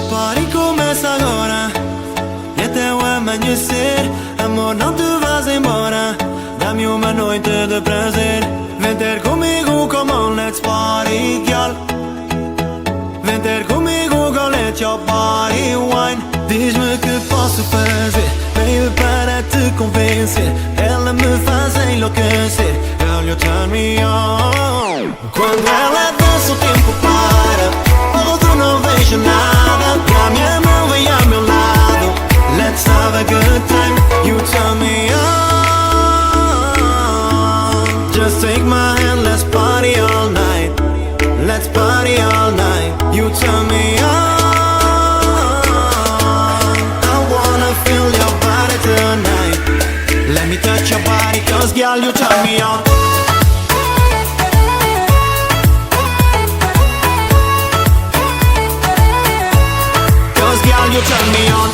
party começa agora e até o amanhecer. Amor, não te vás embora, dá-me uma noite de prazer. Vem ter comigo, come on, let's party, girl. Vem ter comigo, go let your body wine. Diz-me que posso fazer, baby, para te convencer. Ela me faz enlouquecer, girl, you turn me on. Quando ela dança o tempo para, outro não vejo nada. E a minha mão vem ao meu lado, let's have a good time, you turn me on. Just take my hand, let's party all night. Let's party all night, you turn me on. I wanna feel your body tonight. Let me touch your body, cause girl, you turn me on. Cause girl, you turn me on.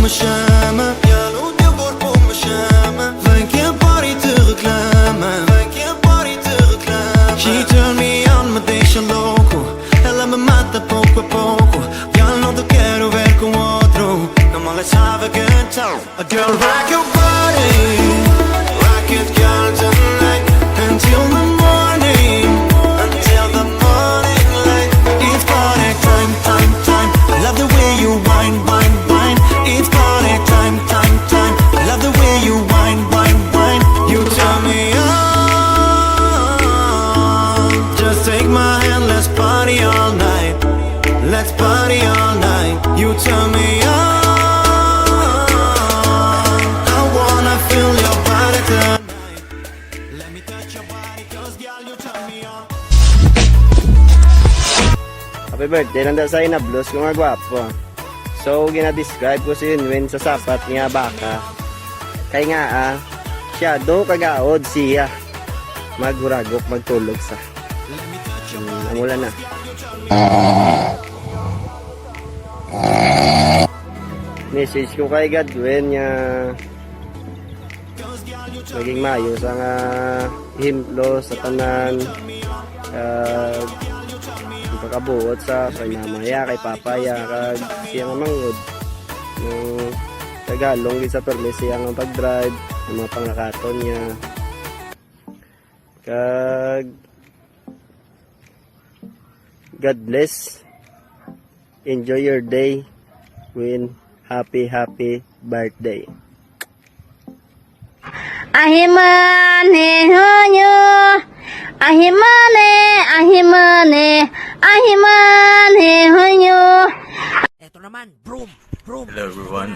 Me chama, o teu corpo me chama. Vem que a party te reclama, vem que a party te reclama. She turn me on, me deixa louco. Ela me mata pouco a pouco. Girl, não te quero ver com outro. Come on, let's have a good time. A girl, rock your body, rock it, girl, tonight. Until the morning, until the morning light. It's party time, time, time. I love the way you whine, whine, whine. It's party time, time, time. I love the way you whine, whine, whine. You turn me on. Just take my hand, let's party all night. Let's party all night. You turn me on. I wanna feel your body tonight. Let me touch your body, cause girl, you turn me on. Happy birthday lang daw sa'yo na blues ko nga gwapo. So, gina-describe ko si Yunwin sa sapat niya baka. Kaya nga siya do kagaod siya. Maguragok, magtulog sa. Amula na. Message ko kay Godwin niya maging maayos ang himplo sa tanan. Pagkabuot sa kay mamaya, kay papaya, kag siyang mangod ng Tagalong sa permis siyang pag-drive ng mga pangakaton niya kag God bless, enjoy your day, win, happy birthday. Ahimane honyo, ahimane, ahimane, ahimane honyo. Eto naman, broom, broom. Hello everyone,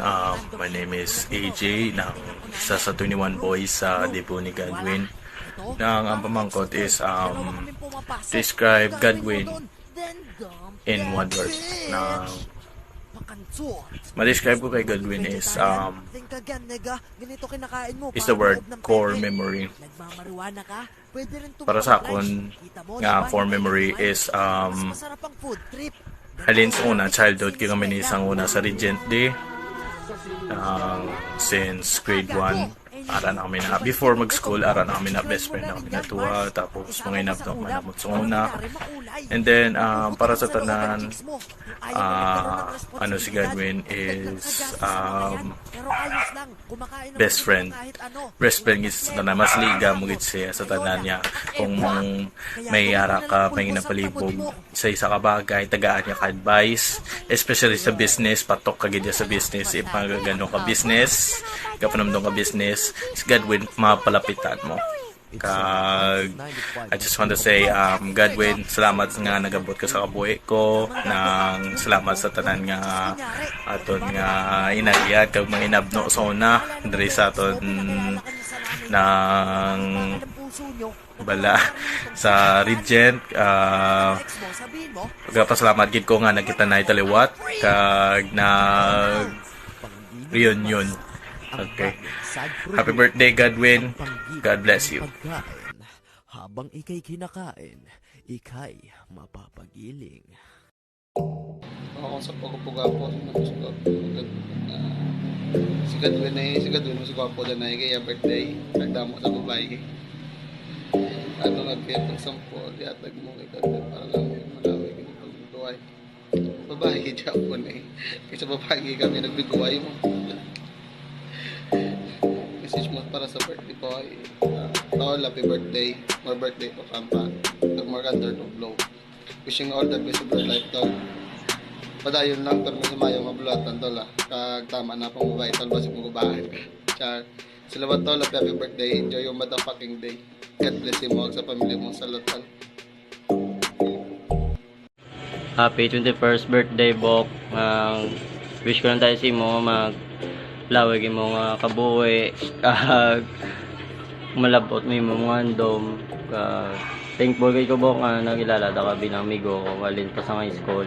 my name is AJ ng isa sa 21 Boys sa debut ni Godwin. Ang pamangkot is describe Godwin in one word. Ma-describe ko kay Godwin is the word core memory. Para sa akon nga core memory is halin sa una childhood kaya kami ni isang una sa Regent Day since grade 1. Ara na kami na, before mag-school, ara na kami na best friend na kami na tuwa, tapos mga inabdo kami na mutsuna. And then, para sa tanan, si Godwin is best friend. Best friend is tanan, mas liga mo siya sa tanan niya. Kung may ara ka, may napalibog sa isa ka bagay, tagaan niya ka advice, especially sa business, patok ka gid sa business, if magagano ka business, kapanamdong ka business, si Godwin mapalapitan mo. I just want to say, Godwin, salamat nga nagabot ka sa kabuhi ko, nang salamat sa tanan nga aton nga inagiyat kag mga inabno sa una diri sa aton nang bala sa Regent. Pagpasalamat gid ko nga nakita na italiwat kag nag reunion. Okay. Happy birthday, Godwin. God bless you. Habang ikay kinakain, ika'y mapapagiling. Ako sa pagpugapo si Gadwin mas gwapo din na kaya birthday nagdamo sa babae ano nagkaya sampo diatag mo kay Gadwin para lang malawi kini pagbuhay babae Japon kasi babae kami nagbiguay mo message mo para sa birthday po ay tawag happy birthday more birthday po kampa more under to blow wishing all the best of your life tol. Padayon lang pero may sumayong mabulatan tol kag tama na pang babae tol basi mo gubahan ka. Char. Salamat tol, happy birthday. Enjoy your motherfucking day. God bless you mo sa pamilya mo sa tol. Happy 21st birthday, Bok. Wish ko lang tayo si mo maglawag mo nga kabuhi kag malabot mo yung mga andom thankful kay ko, Bok, nga nagilala ka bilang amigo ko walin pa sa high school.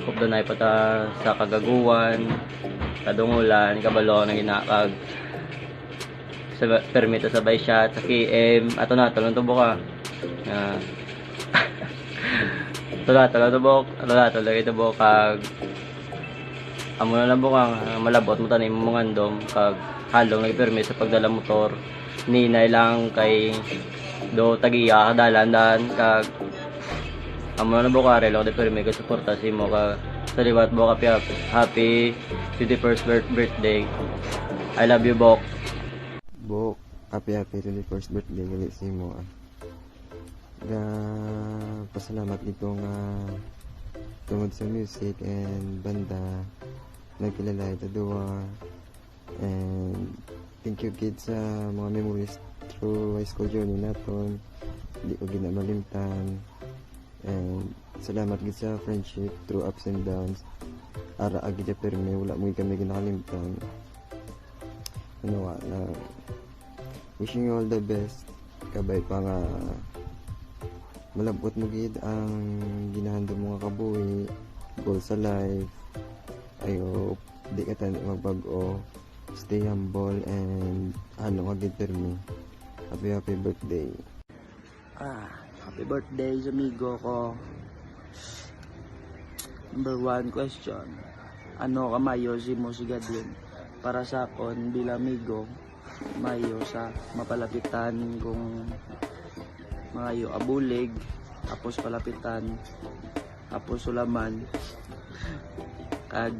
Hope doon ay pata sa kagaguan, kadungulan, kabalo na ginakag sa permit sa bay shot, sa KM, ato na, talong tubo ka. Talong tubo, talong tubo, kag amo na lang bukang malabot mo tanim mo mga andom, kag halong nag-permit sa pagdala motor, ninay lang kay do tagiya dalan-dalan kag amo na bukare lo de permi ko suporta si mo ka sa liwat bo ka happy 21st birthday. I love you, Bok. Bok, happy 21st birthday gali si mo. Pasalamat dito nga tungod sa music and banda nagkilala ito duwa, and thank you kids sa mga memories through high school journey naton, di ko ginamalimtan, and salamat gid sa friendship through ups and downs ara agi ja perme wala mo kami ginakalimtan. Ano na wishing you all the best, kabay pa nga malabot mo gid ang ginahando mo nga kabuhi, goal sa life. I hope di ka tani magbago, stay humble and ano ka gid perme. Happy birthday. Happy birthday sa amigo ko. Number 1 question. Ano ka mayo si mo si Gadwin? Para sa akon bilang amigo, mayo sa mapalapitan kung mayo abulig, tapos palapitan, tapos sulaman. Kag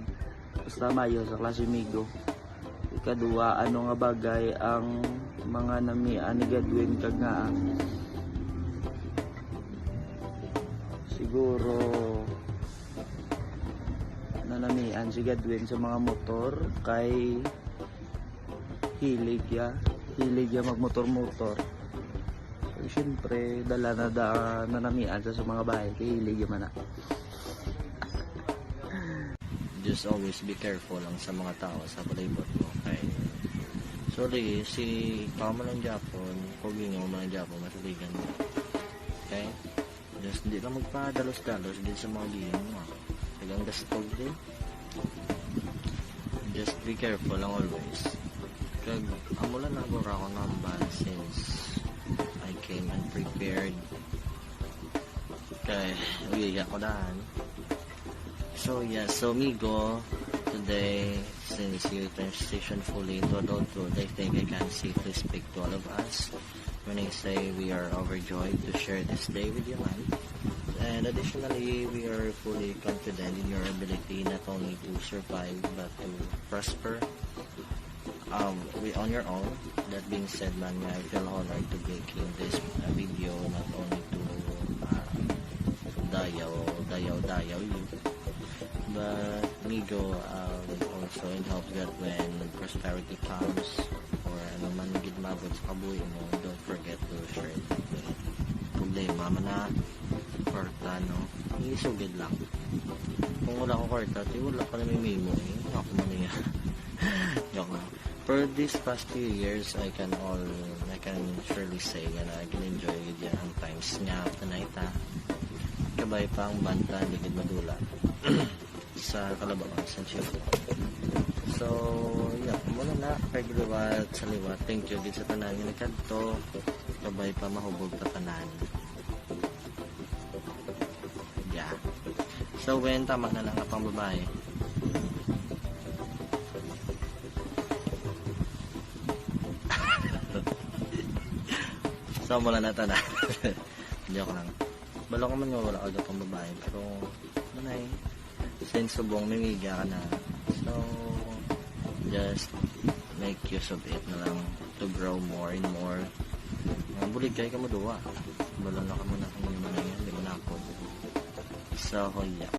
basta mayo sa klase amigo. Ikadua, ano nga bagay ang mga namian ni Gadwin kag nga siguro nanamian si Gadwin sa mga motor kay hilig ya magmotor-motor. Siyempre dala na nanamian sa mga bahay kay hilig ya man na. Just always be careful lang sa mga tao sa palibot mo. Okay? Sorry, si Pama ng Japon, pogi nga mo ng Japon, masaligan mo. Okay? Just hindi lang magpadalos-dalos din sa mga liyan mo. Tagang gastog din. Just be careful lang always. Kag, amulan na agora ako nambal since I came unprepared. Kaya, uyiyak ko daan. So yeah, so Migo, today, since you transition fully into adulthood, I think I can safely speak to all of us when I say we are overjoyed to share this day with you, man. And additionally, we are fully confident in your ability not only to survive but to prosper on your own. That being said, man, I feel honored to be making this video not only to dayaw you, but Migo also in hope that when prosperity comes or ano man gid mabot sa kabuhi mo, don't forget to share it with problema man na kwarta, no? Isugid lang. Kung wala akong kwarta, wala pa namin mimo ako man niya. Joke lang. For these past few years, I can surely say na I can enjoy with yan ang times nga tonight, ha. Kabay pa ang banta, ligid madula sa Kalabakan, sa Chico. So, yeah, muna na kay liwat sa liwat. Thank you din sa tanan nga nagkadto. Kabay pa mahubog ta tanan. So when tama na lang na pang babae. So mula na na. Joke lang. Balo ka man nga wala ka pang babae. Pero nanay, since subong nangiga ka na. So just make use of it na lang to grow more and more. Bulig kayo ka mo duwa. Balo na ka muna kung ano man yan. Di mo na ako. So yeah.